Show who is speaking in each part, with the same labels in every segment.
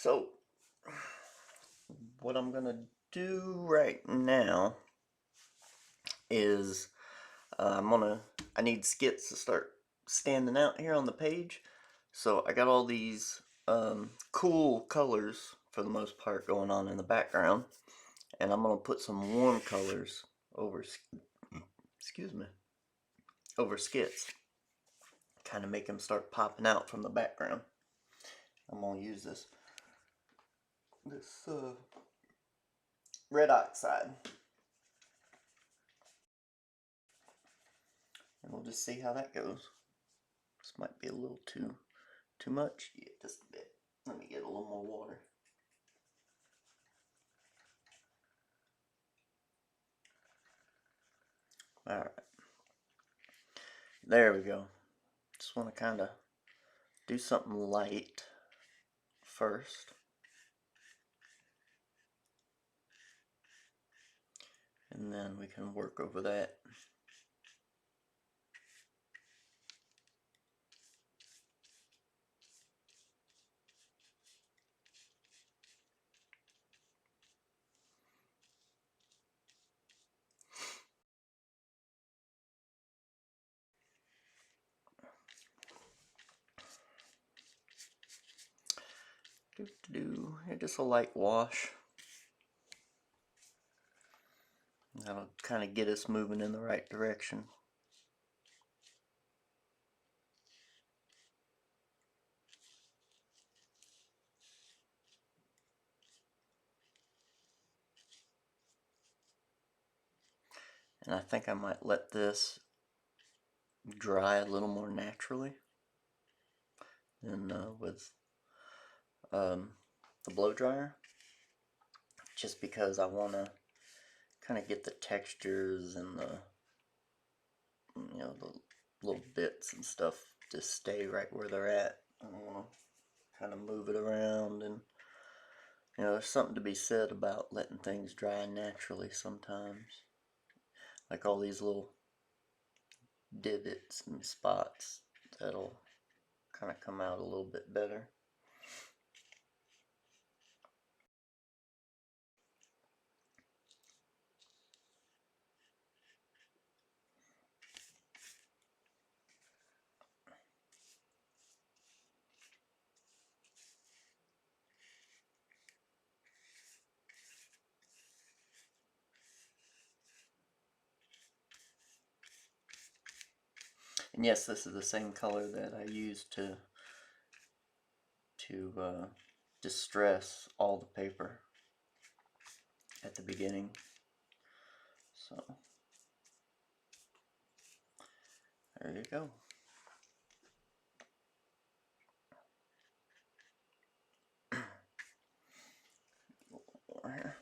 Speaker 1: So, what I'm gonna do right now is I need skits to start standing out here on the page. So I got all these cool colors for the most part going on in the background, and I'm gonna put some warm colors over, excuse me, over skits, kind of make them start popping out from the background. I'm gonna use this red oxide, and we'll just see how that goes. This might be a little too much. Yeah, just a bit. Let me get a little more water. Alright. There we go. Just want to kind of do something light first. And then we can work over that. Just a light wash. That'll kind of get us moving in the right direction. And I think I might let this dry a little more naturally than with the blow dryer, just because I want to kind of get the textures and the the little bits and stuff to stay right where they're at. I don't want to kind of move it around, and there's something to be said about letting things dry naturally sometimes, like all these little divots and spots that'll kind of come out a little bit better. And yes, this is the same color that I used to distress all the paper at the beginning. So there you go. More here.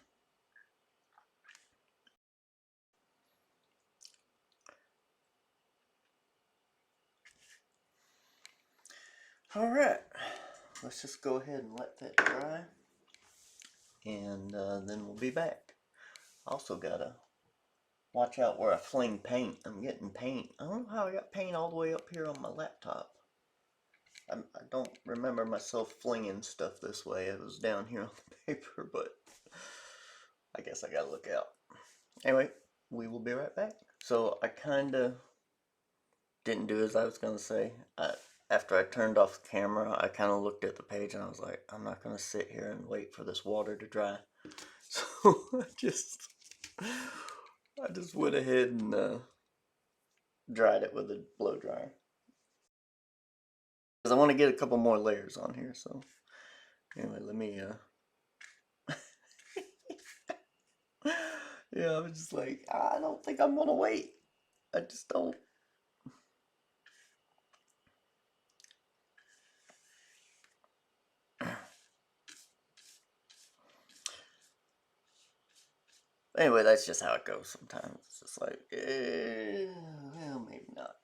Speaker 1: Alright, let's just go ahead and let that dry, and then we'll be back. Also gotta watch out where I fling paint. I'm getting paint. I don't know how I got paint all the way up here on my laptop. I don't remember myself flinging stuff this way. It was down here on the paper, but I guess I gotta look out. Anyway, we will be right back. So I kinda didn't do as I was gonna say. After I turned off the camera, I kind of looked at the page and I was like, I'm not going to sit here and wait for this water to dry. So I just went ahead and dried it with a blow dryer. Because I want to get a couple more layers on here. So anyway, let me, yeah, I was just like, I don't think I'm going to wait. I just don't. Anyway, that's just how it goes sometimes. It's just like, well, maybe not.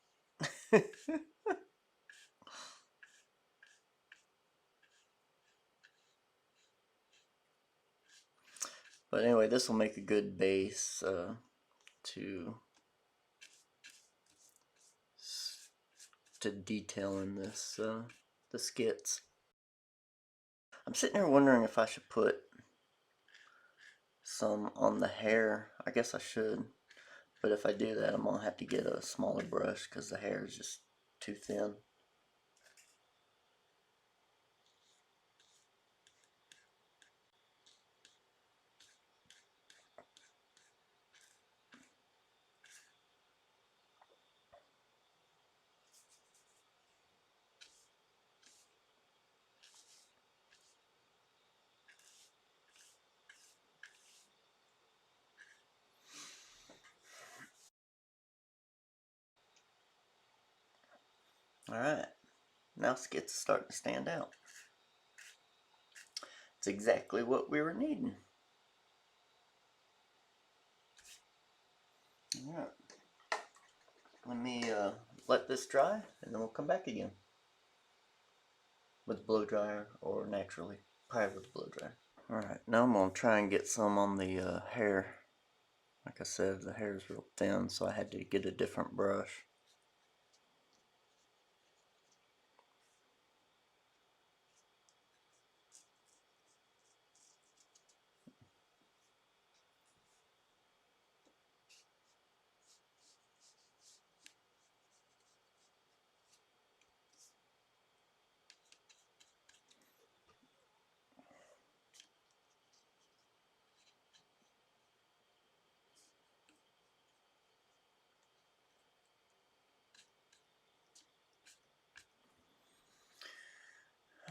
Speaker 1: But anyway, this will make a good base to detail in this the skits. I'm sitting here wondering if I should put some on the hair. I guess I should, but if I do that, I'm gonna have to get a smaller brush because the hair is just too thin. Alright, now Skits is starting to stand out. It's exactly what we were needing. Alright, let me let this dry and then we'll come back again. With a blow dryer or naturally, probably with a blow dryer. Alright, now I'm going to try and get some on the hair. Like I said, the hair is real thin, so I had to get a different brush.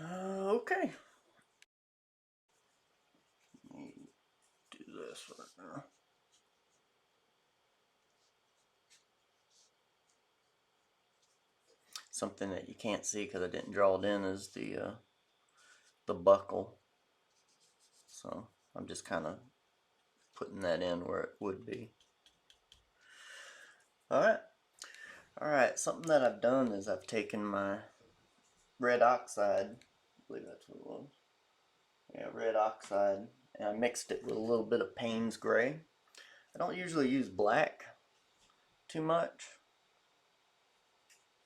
Speaker 1: Okay. Let me do this right now. Something that you can't see because I didn't draw it in is the buckle. So I'm just kind of putting that in where it would be. Alright, something that I've done is I've taken my red oxide, I believe that's what it was. Yeah, red oxide, and I mixed it with a little bit of Payne's gray. I don't usually use black too much,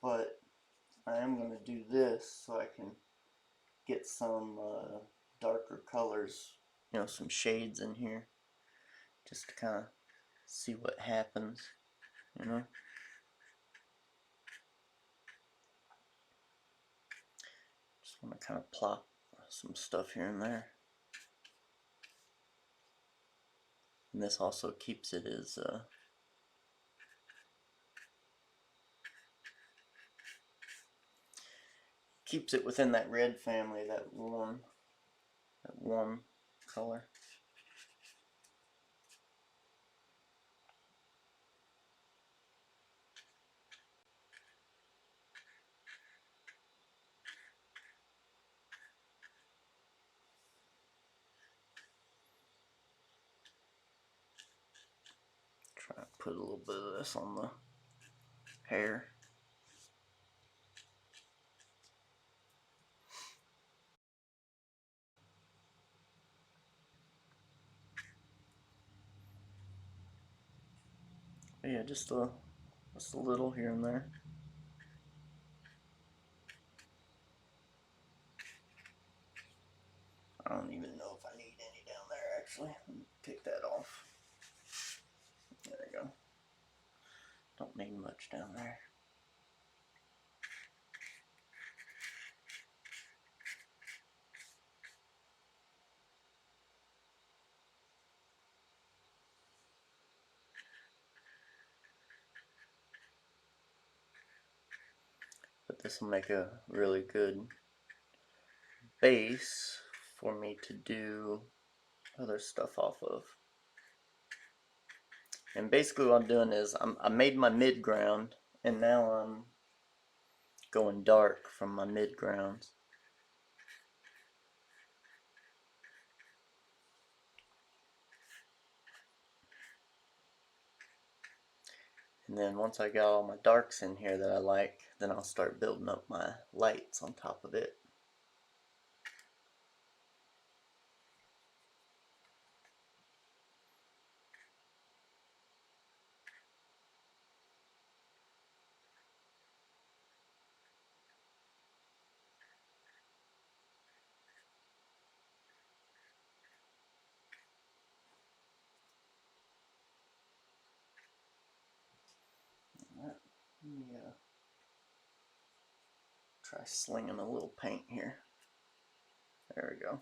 Speaker 1: but I am going to do this so I can get some darker colors, you know, some shades in here, just to kind of see what happens, you know. Just want to kind of plop some stuff here and there. And this also keeps it as keeps it within that red family, that warm color. Try to put a little bit of this on the hair. But yeah, just a little here and there. I don't even know if I need any down there actually. Let me take that off. There we go. Don't need much down there. But this will make a really good base for me to do other stuff off of. And basically what I'm doing is I made my mid ground and now I'm going dark from my mid grounds. And then once I got all my darks in here that I like, then I'll start building up my lights on top of it. me try slinging a little paint here. There we go.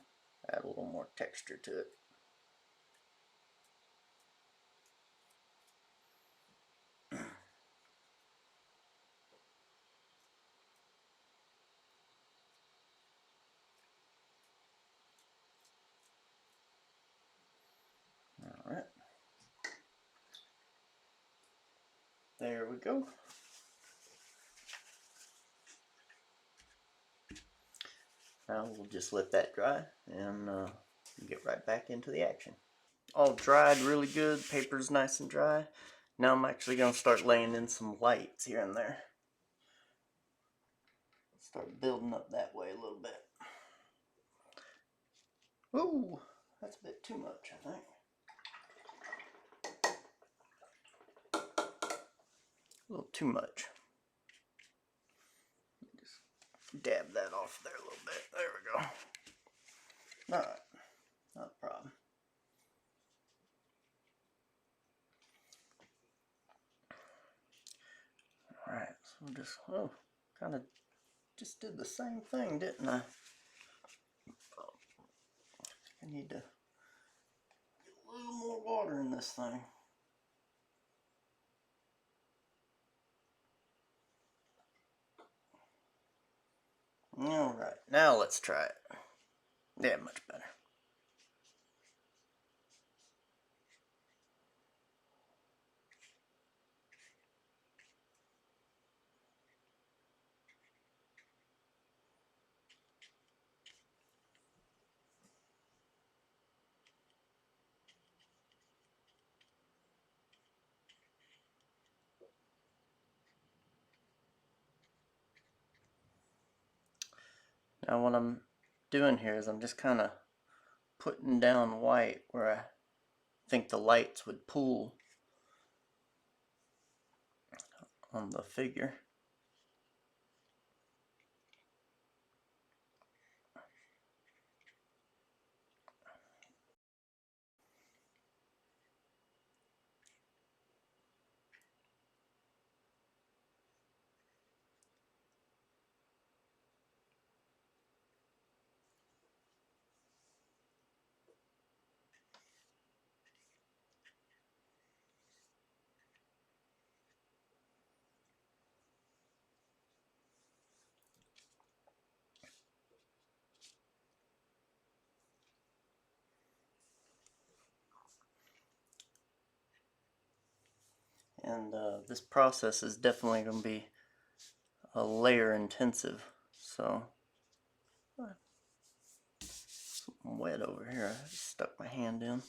Speaker 1: Add a little more texture to it. Alright. There we go. Now we'll just let that dry and get right back into the action. All dried really good, paper's nice and dry. Now I'm actually going to start laying in some lights here and there. Start building up that way a little bit. Ooh, that's a bit too much, I think. A little too much. Just dab that off there a little bit. There we go. Alright, not a problem. Alright, so just, kind of just did the same thing, didn't I? I need to get a little more water in this thing. Alright, now let's try it. Yeah, much better. Now what I'm doing here is I'm just kind of putting down white where I think the lights would pool on the figure. And this process is definitely going to be a layer intensive. So, something wet over here. I just stuck my hand in.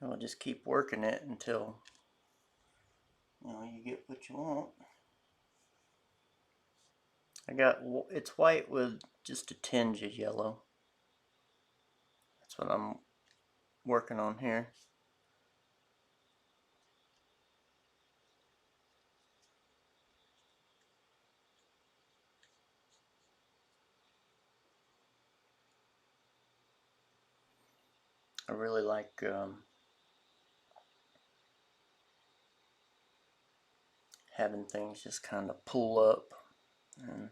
Speaker 1: And we'll just keep working it until you get what you want. It's white with just a tinge of yellow. That's what I'm working on here. I really like having things just kind of pull up and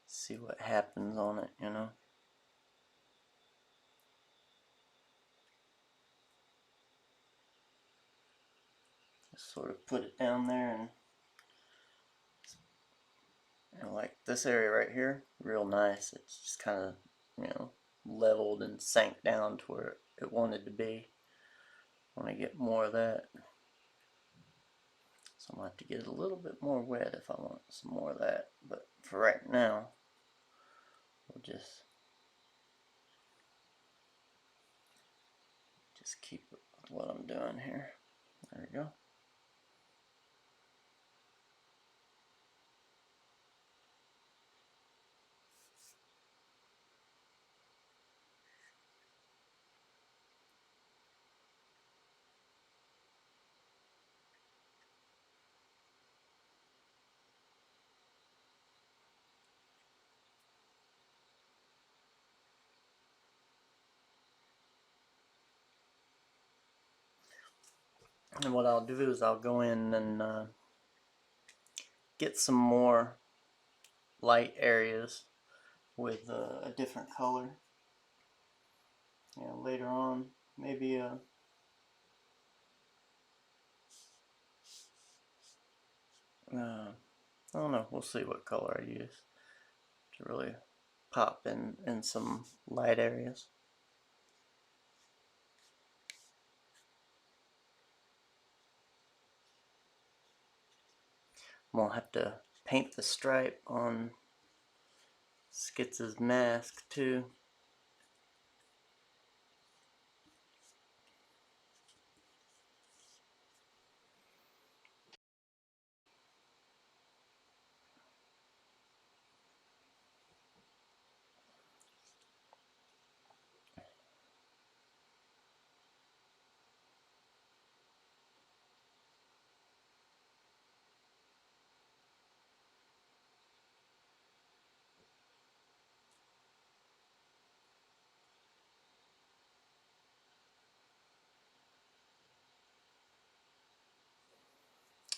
Speaker 1: see what happens on it, you know. Just sort of put it down there and like this area right here, real nice. It's just kind of, leveled and sank down to where it wanted to be. want to get more of that. So I'm going to have to get a little bit more wet if I want some more of that. But for right now, we'll just keep it with what I'm doing here. There we go. And what I'll do is I'll go in and get some more light areas with a different color. Later on, maybe I don't know, we'll see what color I use to really pop in some light areas. I'm gonna have to paint the stripe on Skits' mask too.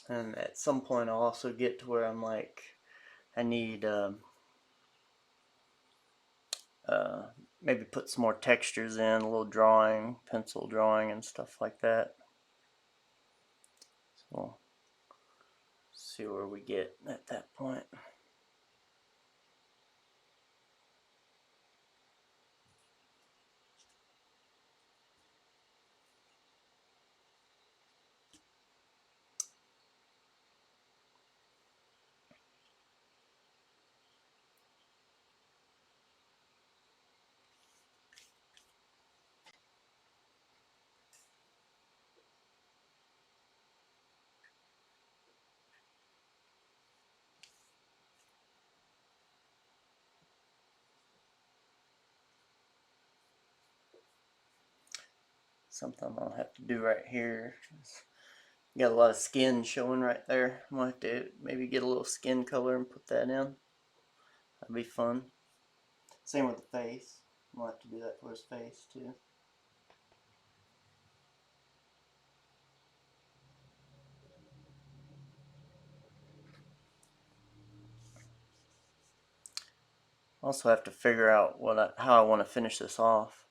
Speaker 1: And at some point I'll also get to where I'm like, I need maybe put some more textures in, a little drawing, pencil drawing and stuff like that. So we'll see where we get at that point. Something I'm gonna have to do right here. Got a lot of skin showing right there. I'm gonna have to maybe get a little skin color and put that in. That'd be fun. Same with the face. I'm gonna have to do that for his face too. Also have to figure out how I want to finish this off.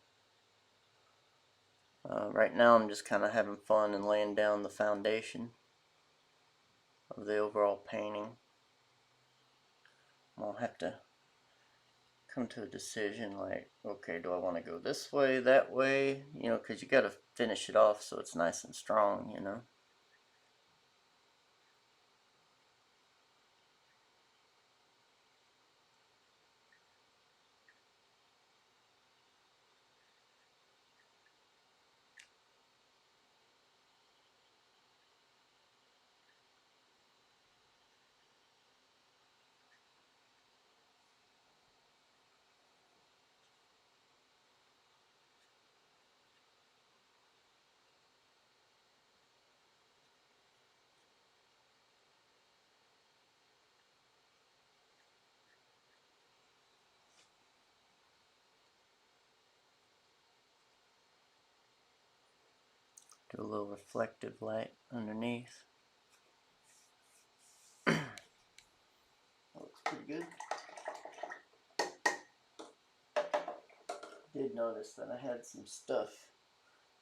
Speaker 1: Right now I'm just kind of having fun and laying down the foundation of the overall painting. I'll have to come to a decision like, okay, do I want to go this way, that way? Because you got to finish it off so it's nice and strong, Do a little reflective light underneath. That looks pretty good. Did notice that I had some stuff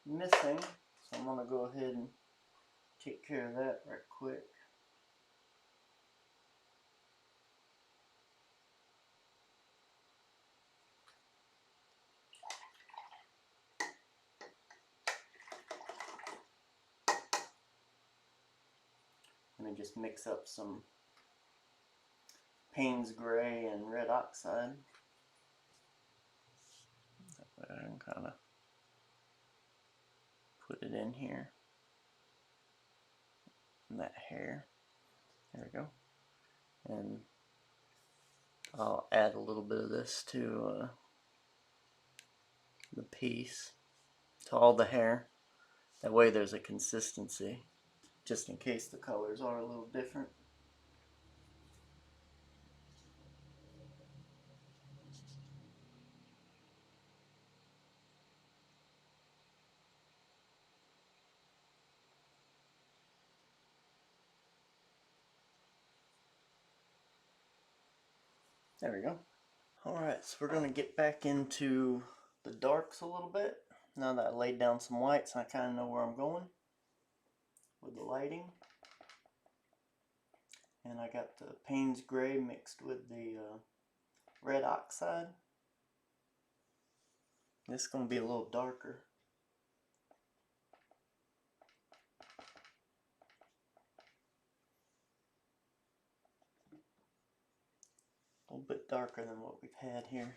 Speaker 1: missing, so I'm gonna go ahead and take care of that right quick. Let me just mix up some Payne's Gray and red oxide. That way I can kind of put it in here. And that hair. There we go. And I'll add a little bit of this to the piece, to all the hair. That way there's a consistency, just in case the colors are a little different. There we go. Alright, so we're going to get back into the darks a little bit. Now that I laid down some whites, I kind of know where I'm going with the lighting. And I got the Payne's Gray mixed with the red oxide. This is going to be a little darker. A little bit darker than what we've had here.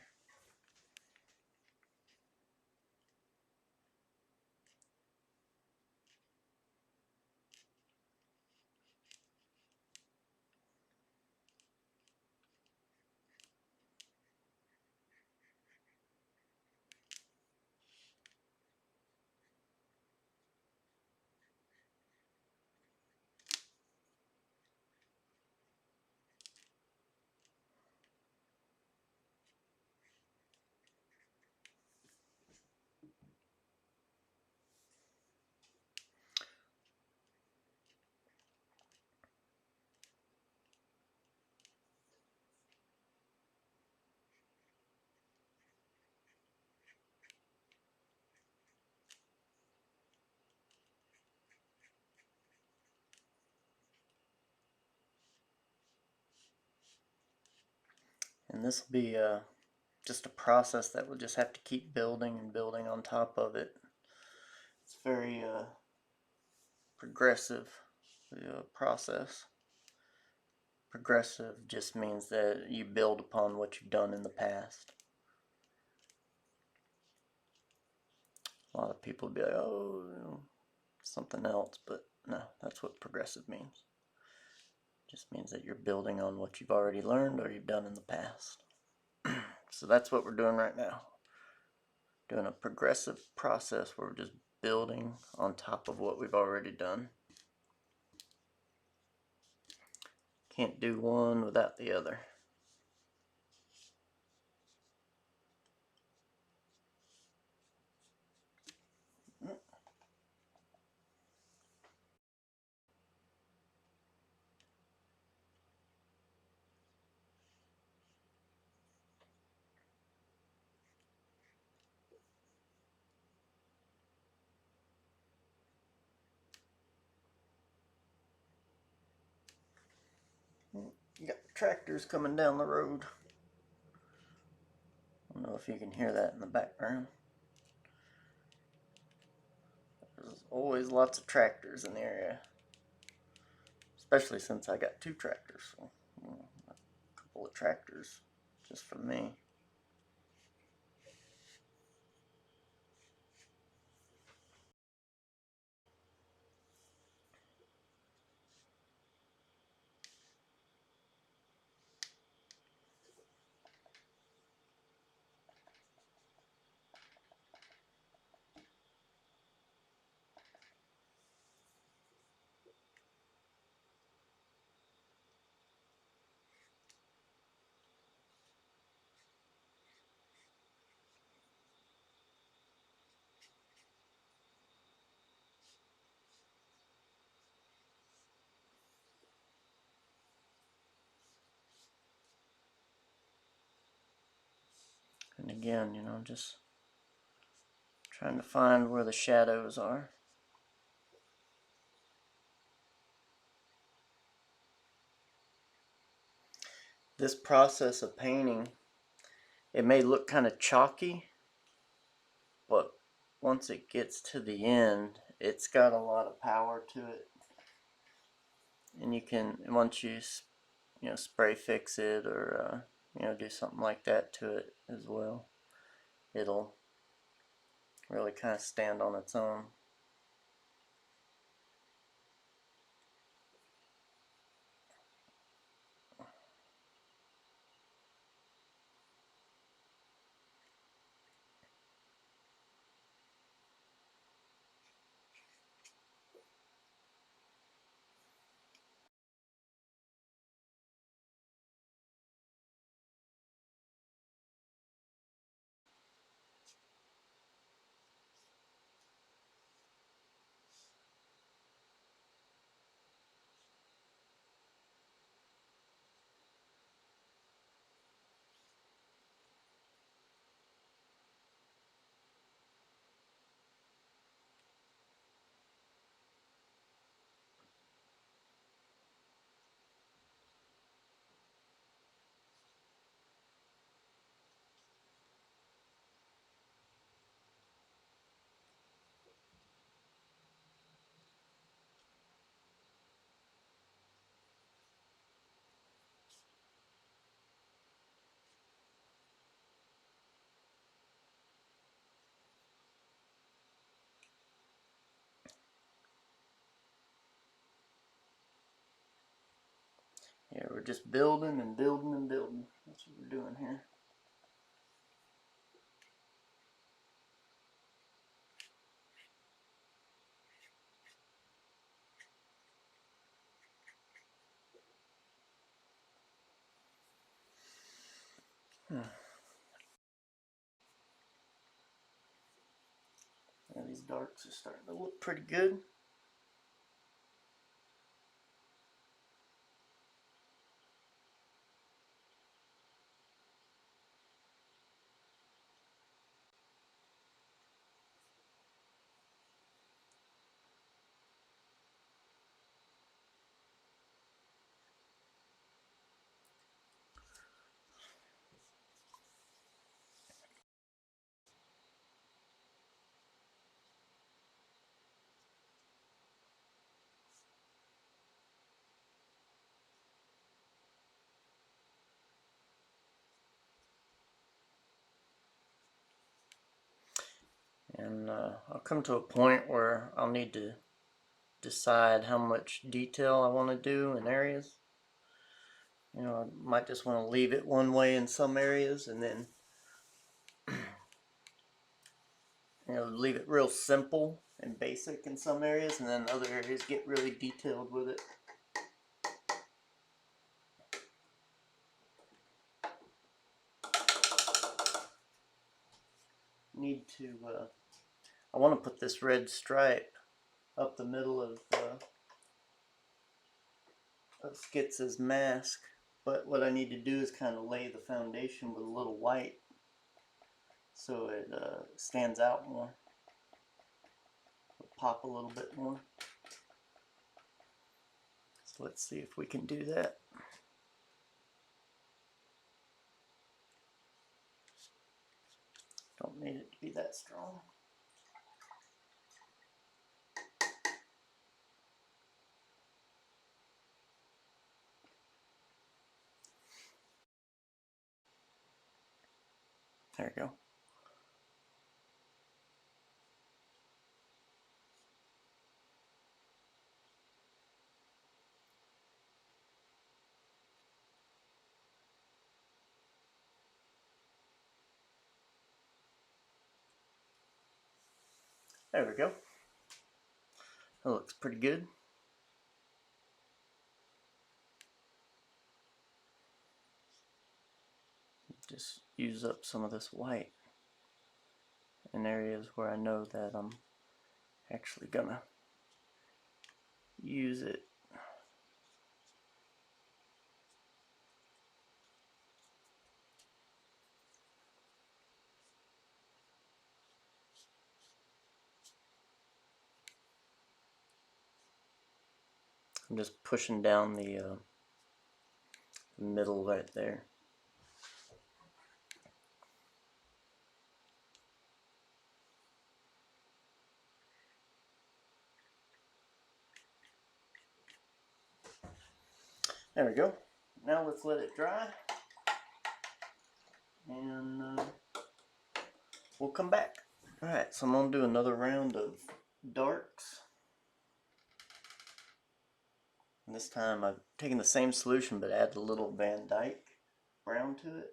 Speaker 1: And this will be just a process that we'll just have to keep building and building on top of it. It's very progressive process. Progressive just means that you build upon what you've done in the past. A lot of people be like, oh, you know, something else, but no, that's what progressive means. It just means that you're building on what you've already learned or you've done in the past. So that's what we're doing right now. Doing a progressive process where we're just building on top of what we've already done. Can't do one without the other. You got the tractors coming down the road. I don't know if you can hear that in the background. There's always lots of tractors in the area, especially since I got two tractors. So, you know, a couple of tractors just for me. And again, you know, just trying to find where the shadows are. This process of painting, it may look kind of chalky, but once it gets to the end, it's got a lot of power to it. and you can, once you spray fix it or do something like that to it as well, it'll really kind of stand on its own. Yeah, we're just building and building and building. That's what we're doing here. Yeah, these darks are starting to look pretty good. And I'll come to a point where I'll need to decide how much detail I want to do in areas. I might just want to leave it one way in some areas and then leave it real simple and basic in some areas, and then other areas get really detailed with it. I want to put this red stripe up the middle of Skits' mask, but what I need to do is kind of lay the foundation with a little white so it stands out more. It'll pop a little bit more. So let's see if we can do that. Don't need it to be that strong. There we go. There we go. That looks pretty good. Just use up some of this white in areas where I know that I'm actually gonna use it. I'm just pushing down the middle right there. There we go. Now let's let it dry, and we'll come back. Alright, so I'm going to do another round of darks. And this time I've taken the same solution but added a little Van Dyke brown to it.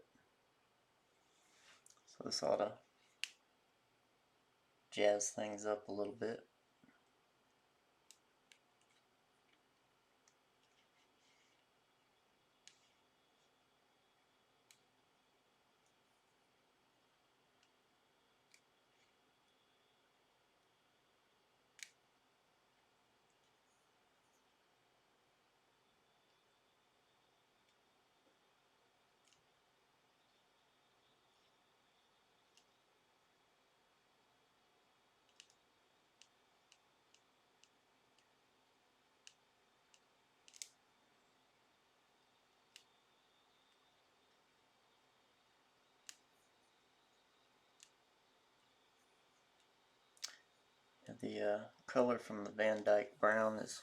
Speaker 1: So this ought to jazz things up a little bit. The color from the Van Dyke brown is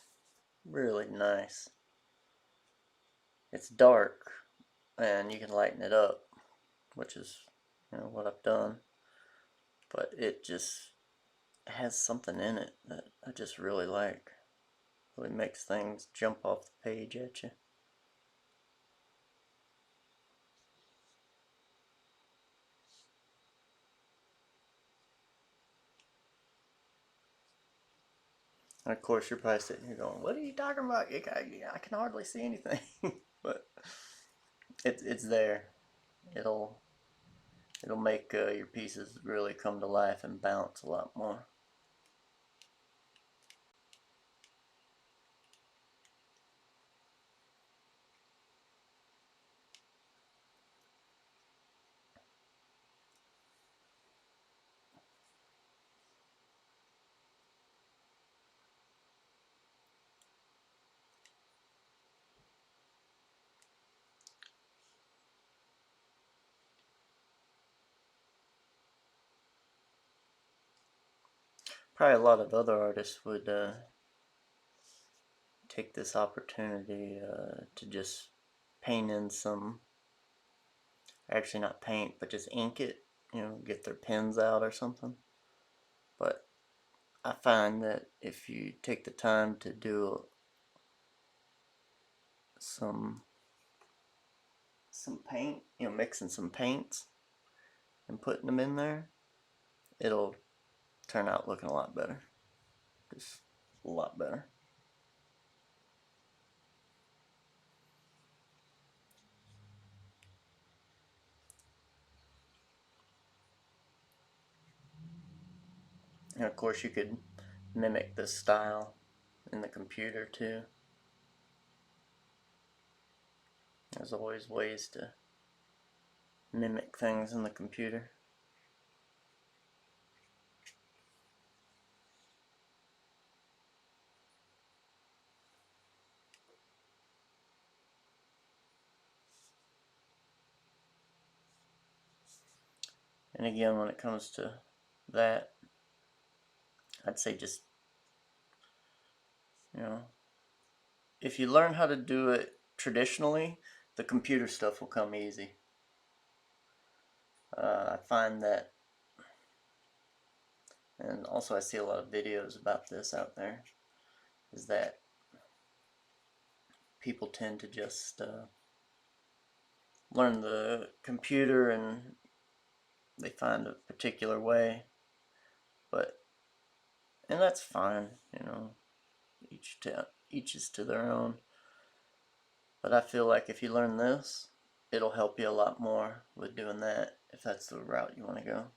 Speaker 1: really nice. It's dark and you can lighten it up, which is what I've done, but it just has something in it that I just really like. Really makes things jump off the page at you. And of course, you're probably sitting here going, "What are you talking about? I can hardly see anything." But it's there. It'll make your pieces really come to life and bounce a lot more. Probably a lot of other artists would take this opportunity to just paint in some, actually not paint, but just ink it, get their pens out or something. But I find that if you take the time to do some paint, mixing some paints and putting them in there, it'll turn out looking a lot better. Just a lot better. And of course you could mimic this style in the computer too. There's always ways to mimic things in the computer. And again, when it comes to that, I'd say just, if you learn how to do it traditionally, the computer stuff will come easy. I find that, and also I see a lot of videos about this out there, is that people tend to just learn the computer and they find a particular way, and that's fine, each is to their own. But I feel like if you learn this, it'll help you a lot more with doing that, if that's the route you want to go.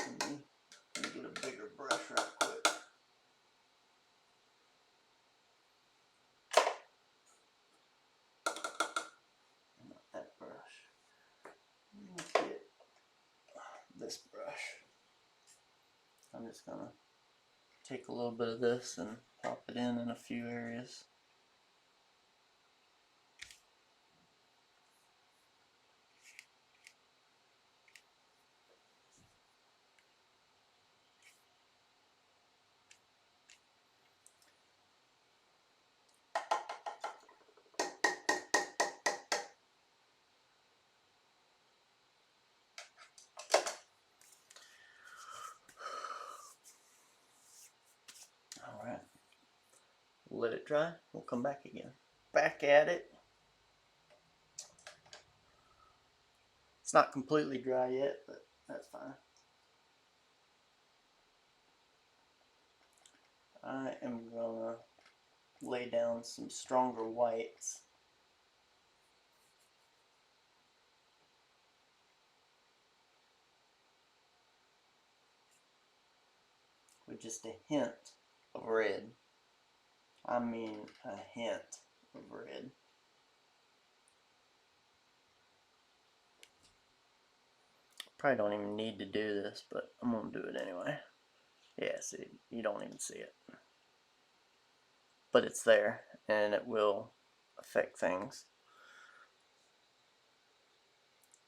Speaker 1: Let me get a bigger brush right quick. Not that brush. Let's get this brush. I'm just gonna take a little bit of this and pop it in a few areas. it dry. We'll come back again. Back at it. It's not completely dry yet, but that's fine. I am gonna lay down some stronger whites. With just a hint of red. I mean a hint of red. Probably don't even need to do this, but I'm gonna do it anyway. Yeah, see, you don't even see it. But it's there, and it will affect things.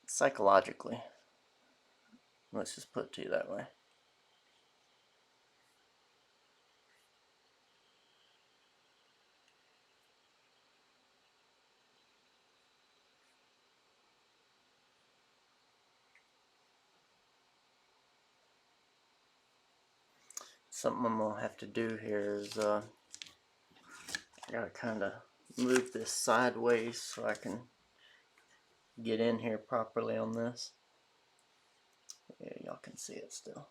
Speaker 1: Psychologically. Let's just put it to you that way. Something I'm gonna have to do here is I gotta kind of move this sideways so I can get in here properly on this. Yeah, y'all can see it still.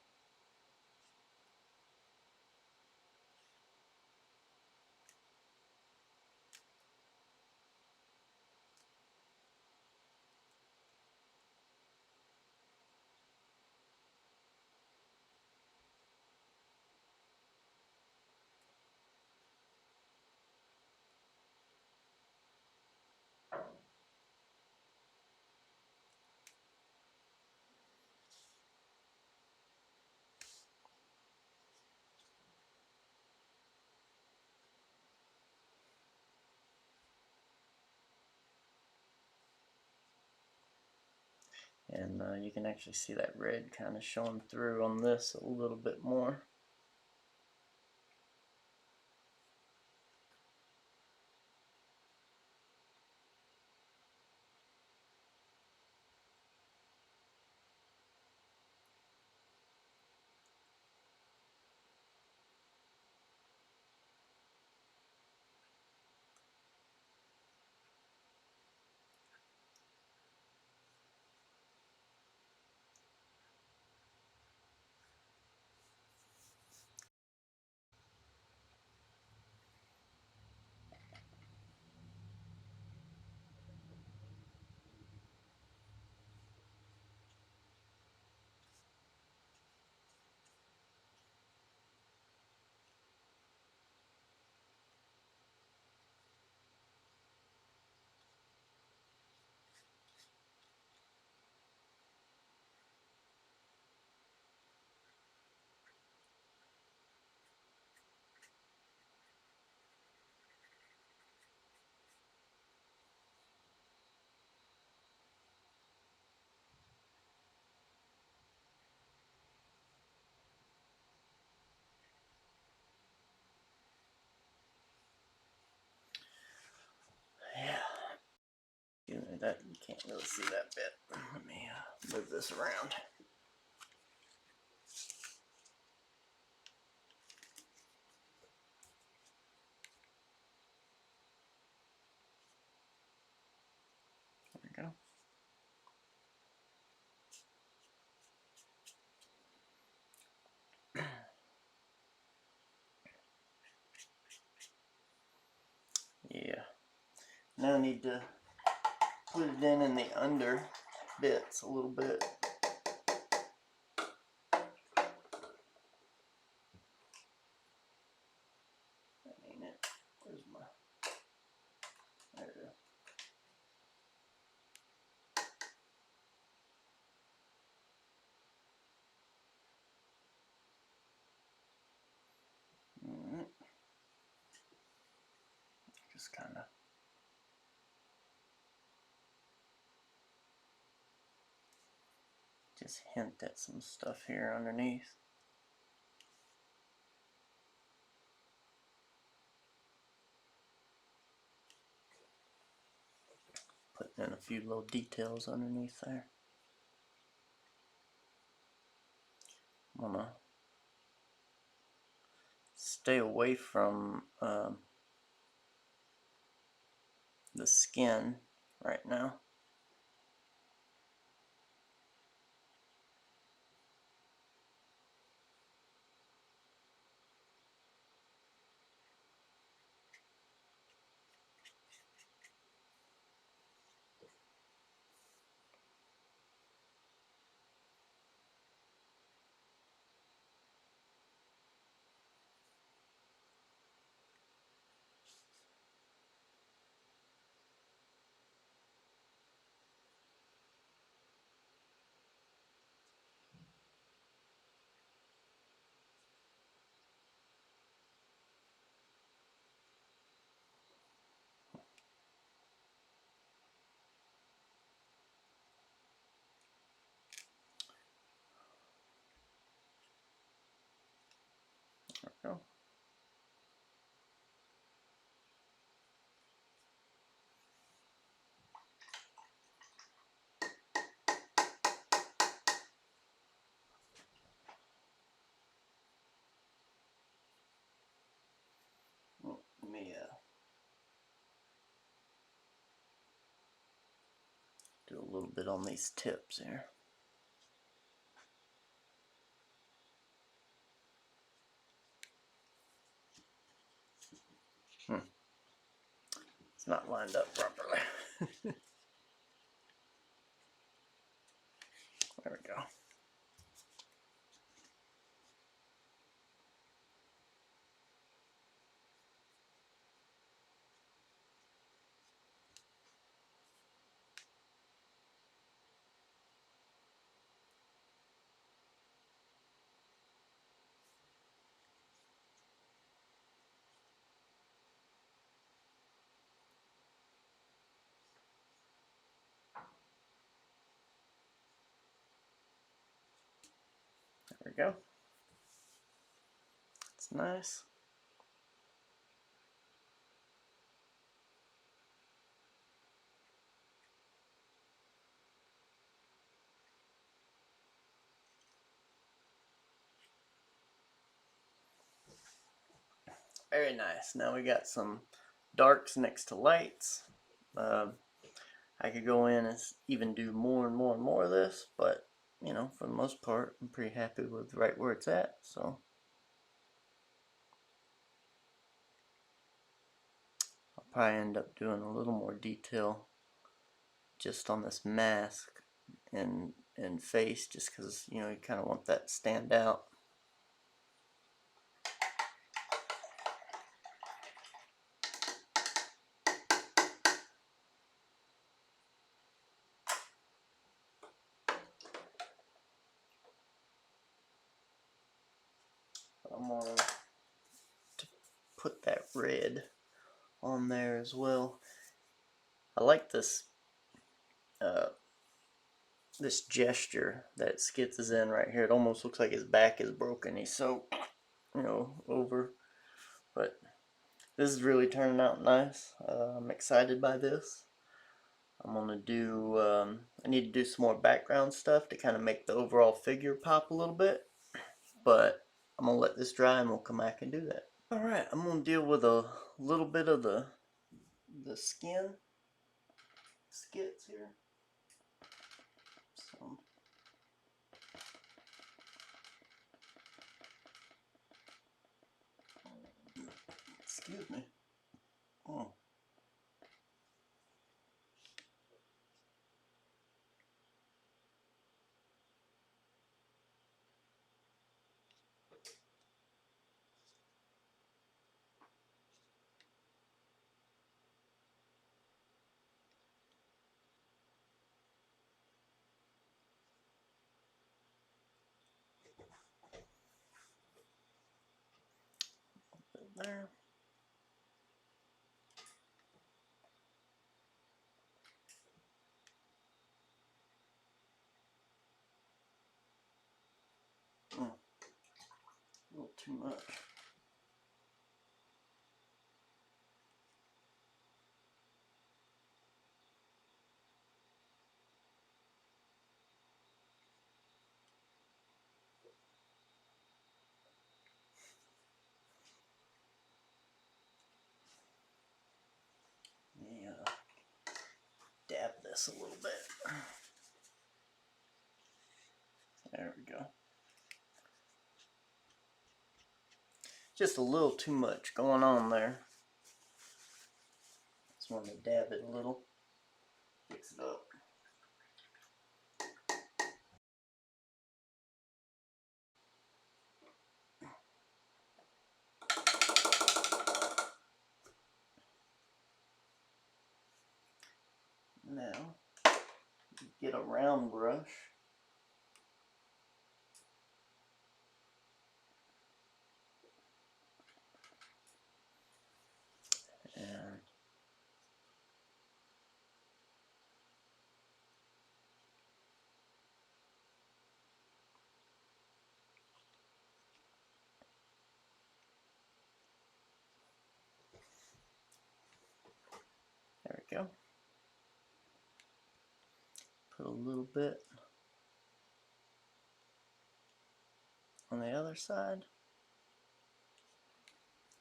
Speaker 1: And you can actually see that red kind of showing through on this a little bit more. Yeah. That you can't really see that bit. Let me move this around. There we go. Yeah. Now I need to put it in the under bits a little bit. That ain't it. Where's my... There it is. Just kind of just hint at some stuff here underneath. Putting in a few little details underneath there. I'm gonna stay away from the skin right now. There we go. Let me do a little bit on these tips here. It's not lined up properly. There we go. There we go. It's nice. Very nice. Now we got some darks next to lights. I could go in and even do more and more and more of this, but you know, for the most part, I'm pretty happy with right where it's at. So I'll probably end up doing a little more detail just on this mask and face, just because you know you kind of want that to stand out. I'm going to put that red on there as well. I like this this gesture that Skits is in right here. It almost looks like his back is broken. He's so, you know, over. But this is really turning out nice. I'm excited by this. I'm gonna do, I need to do some more background stuff to kind of make the overall figure pop a little bit. But I'm gonna let this dry and we'll come back and do that. Alright, I'm gonna deal with a little bit of the skin skits here. So, excuse me. Oh. There. A little too much. Yeah. this a little bit. There we go. Just a little too much going on there. Just want to dab it a little. Fix it up. Now, get a round brush. And there we go. Put a little bit on the other side.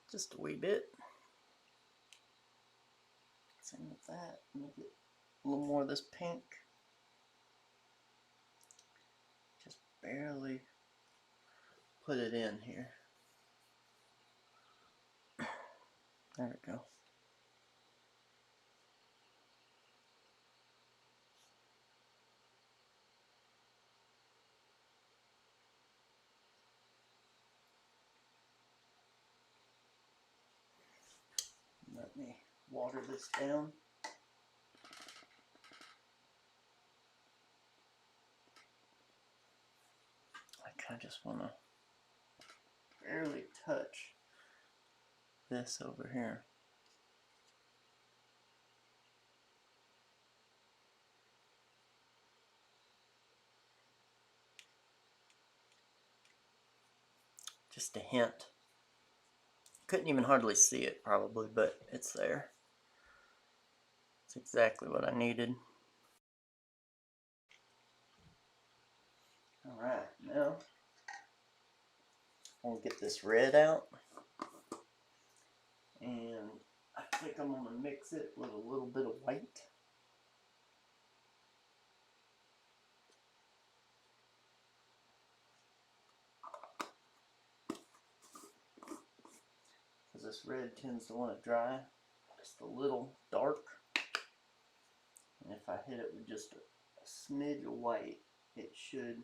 Speaker 1: Just a wee bit. Same with that. Make it a little more of this pink. Just barely put it in here. There we go. Let me water this down. I kind of just want to barely touch this over here. Just a hint. Couldn't even hardly see it probably, but it's there. It's exactly what I needed. Alright, now I'll get this red out. And I think I'm going to mix it with a little bit of white. Because this red tends to want to dry just a little dark. And if I hit it with just a smidge of white, it should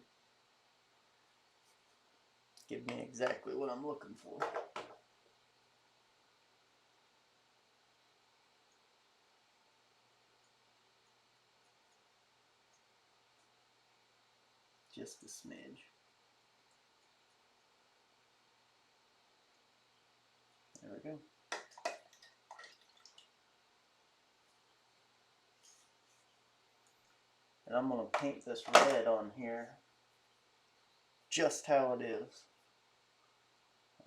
Speaker 1: give me exactly what I'm looking for. Just a smidge. There we go. And I'm going to paint this red on here just how it is.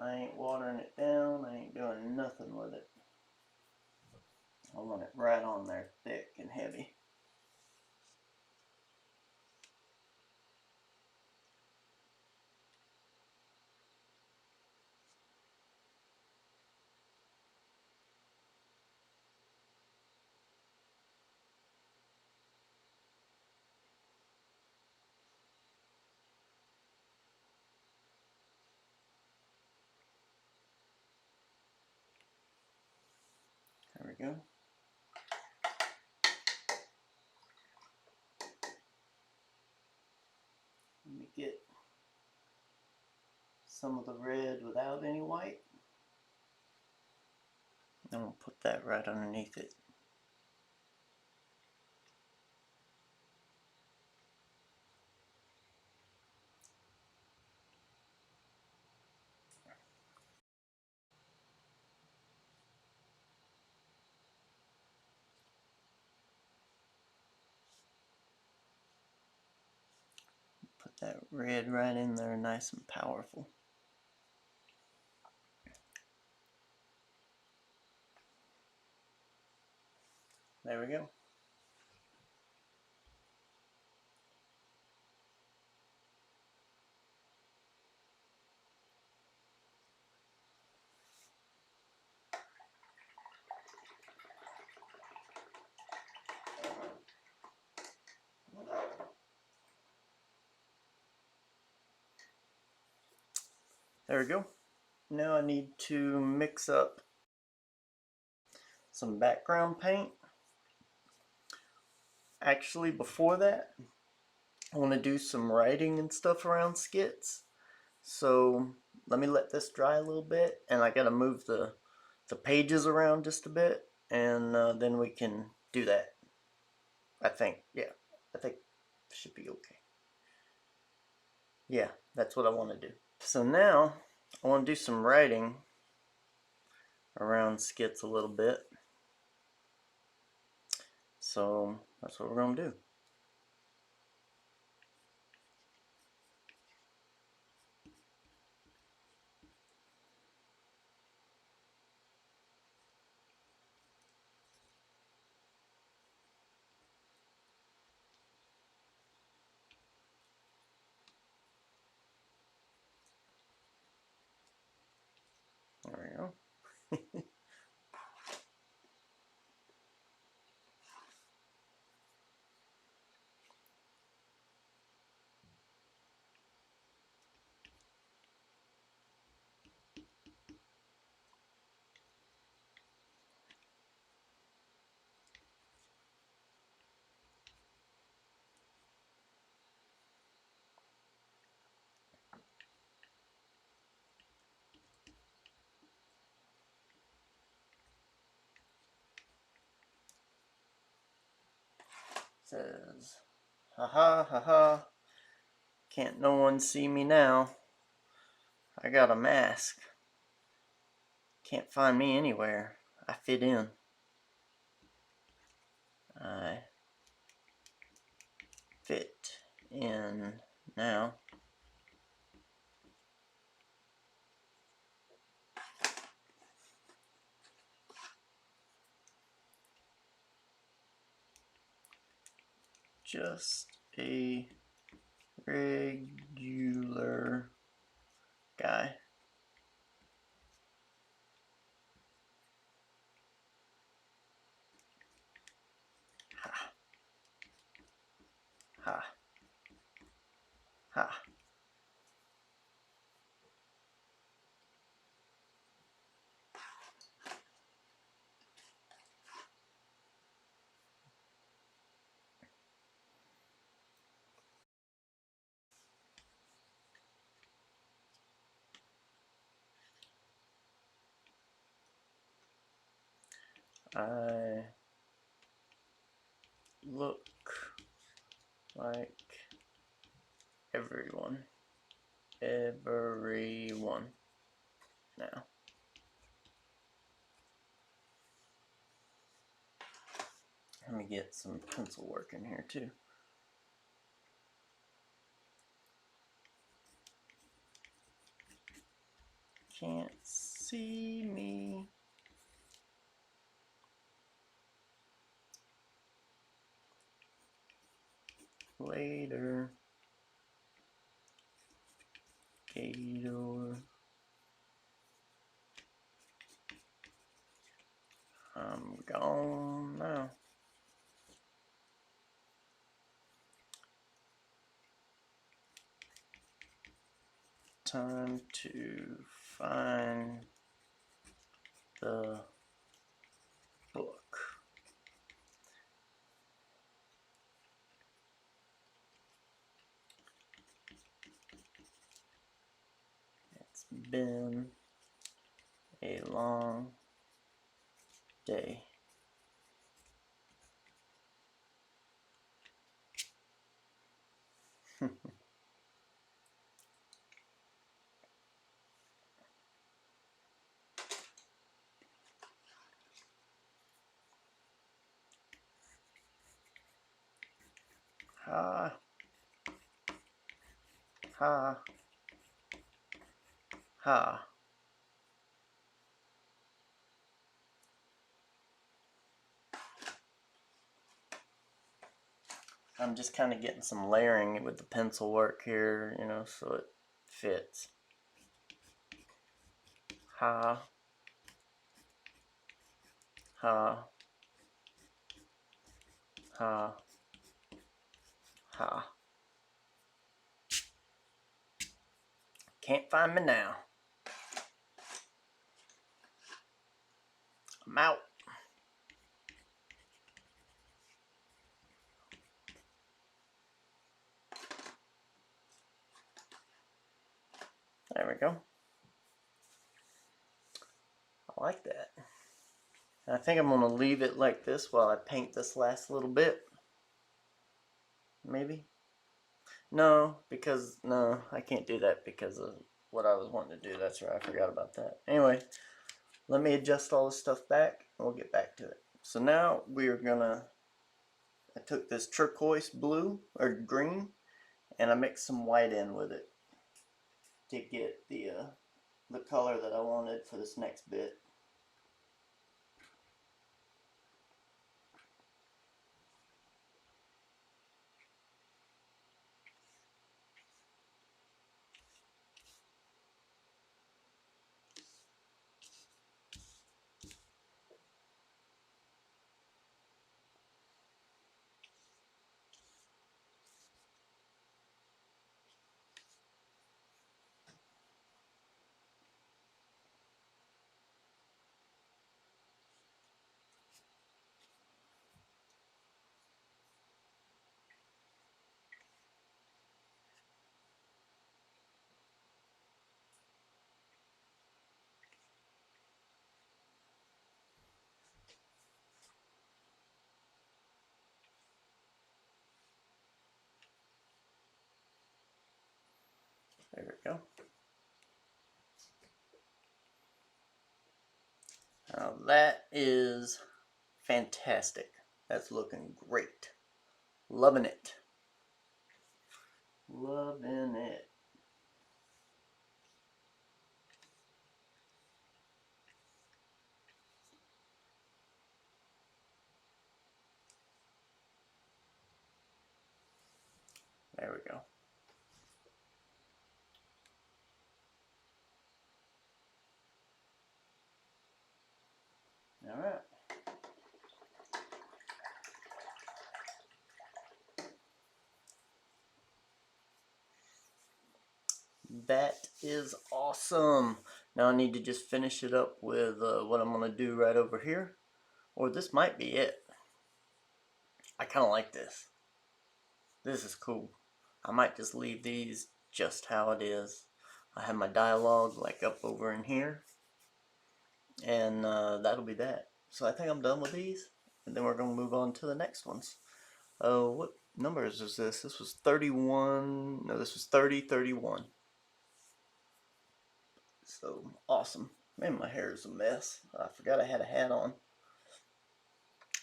Speaker 1: I ain't watering it down, I ain't doing nothing with it. I want it right on there, thick and heavy. There we go. Let me get some of the red without any white. I'm going to put that right underneath it. Put that red right in there nice and powerful. There we go. There we go. Now I need to mix up some background paint. Actually, before that, I want to do some writing and stuff around skits. So let me let this dry a little bit, and I gotta move the pages around just a bit, and then we can do that. I think, yeah, I think it should be okay. Yeah, that's what I want to do. So now I want to do some writing around skits a little bit. So that's what we're going to do. There we go. Says, haha, haha, can't no one see me now. I got a mask. Can't find me anywhere. I fit in. I fit in now. Just a regular guy. Ha. Ha. Ha. I look like everyone. Everyone. Now. Let me get some pencil work in here too. Can't see me. Later. Gator. I'm gone now. Time to find the book. It's been a long day. Ha. Ha. Ha. I'm just kind of getting some layering with the pencil work here, you know, so it fits. Ha. Ha. Ha. Ha. Can't find me now. I'm out. There we go. I like that. I think I'm going to leave it like this while I paint this last little bit. Maybe. No, because, no, I can't do that because of what I was wanting to do. That's right, I forgot about that. Anyway, let me adjust all this stuff back and we'll get back to it. So now we're gonna, I took this turquoise blue, or green, and I mixed some white in with it to get the color that I wanted for this next bit. There we go. Now that is fantastic. That's looking great. Loving it. Loving it. There we go. All right. That is awesome. Now I need to just finish it up with what I'm going to do right over here. Or this might be it. I kind of like this. This is cool. I might just leave these just how it is. I have my dialogue like up over in here. And that'll be that. So I think I'm done with these. And then we're going to move on to the next ones. What numbers is this? This was 31. No, this was 30, 31. So awesome. Man, my hair is a mess. I forgot I had a hat on.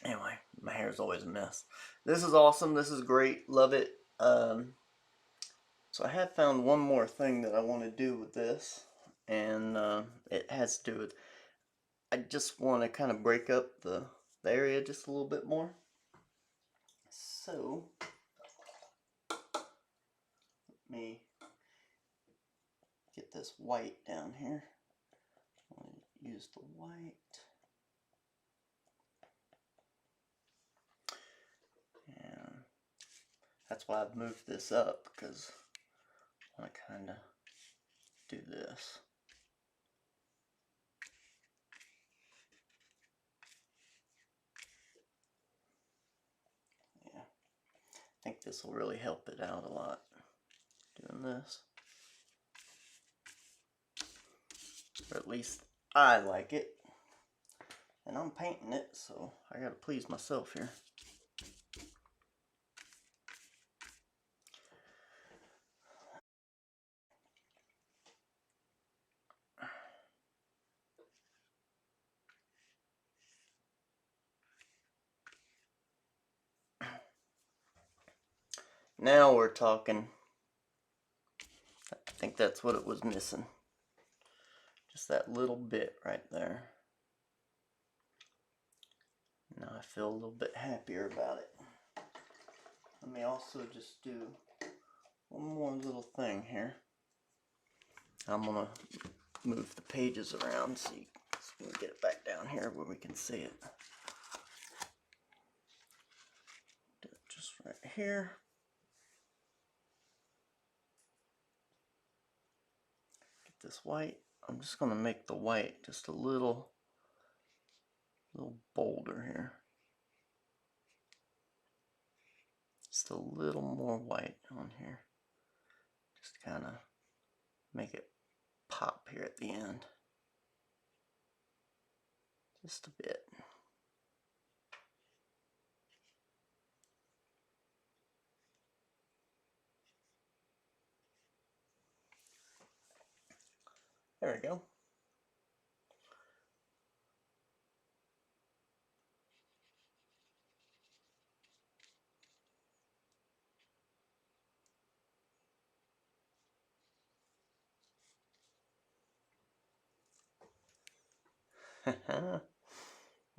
Speaker 1: Anyway, my hair is always a mess. This is awesome. This is great. Love it. So I have found one more thing that I want to do with this. And it has to do with, I just want to kind of break up the area just a little bit more. So, let me get this white down here. I'll use the white. And that's why I've moved this up, because I want to kind of do this. Yeah, I think this will really help it out a lot, doing this. Or at least I like it. And I'm painting it, so I gotta please myself here. Now we're talking. I think that's what it was missing. Just that little bit right there. Now I feel a little bit happier about it. Let me also just do one more little thing here. I'm gonna move the pages around so you can get it back down here where we can see it. Do it just right here. Get this white. I'm just gonna make the white just a little little bolder here. Just a little more white on here. Just kind of make it pop here at the end. Just a bit. There we go.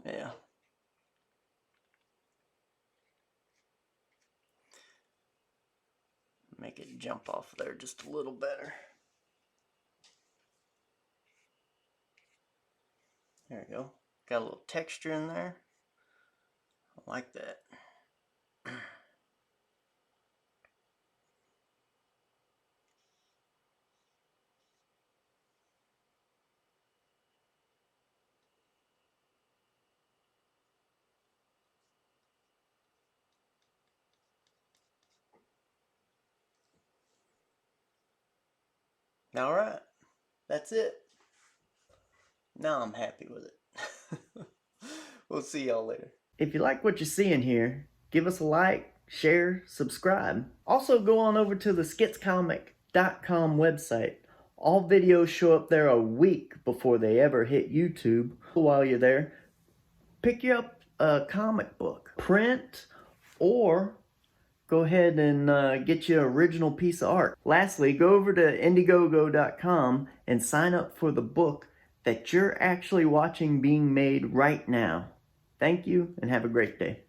Speaker 1: Yeah. Make it jump off there just a little better. There we go. Got a little texture in there. I like that. Alright, that's it. Now I'm happy with it. We'll see y'all later. If you like what you see in here, give us a like, share, subscribe. Also go on over to the Skitscomic.com website. All videos show up there a week before they ever hit YouTube. While you're there, pick you up a comic book, print, or go ahead and get you an original piece of art. Lastly, go over to Indiegogo.com and sign up for the book that you're actually watching being made right now. Thank you and have a great day.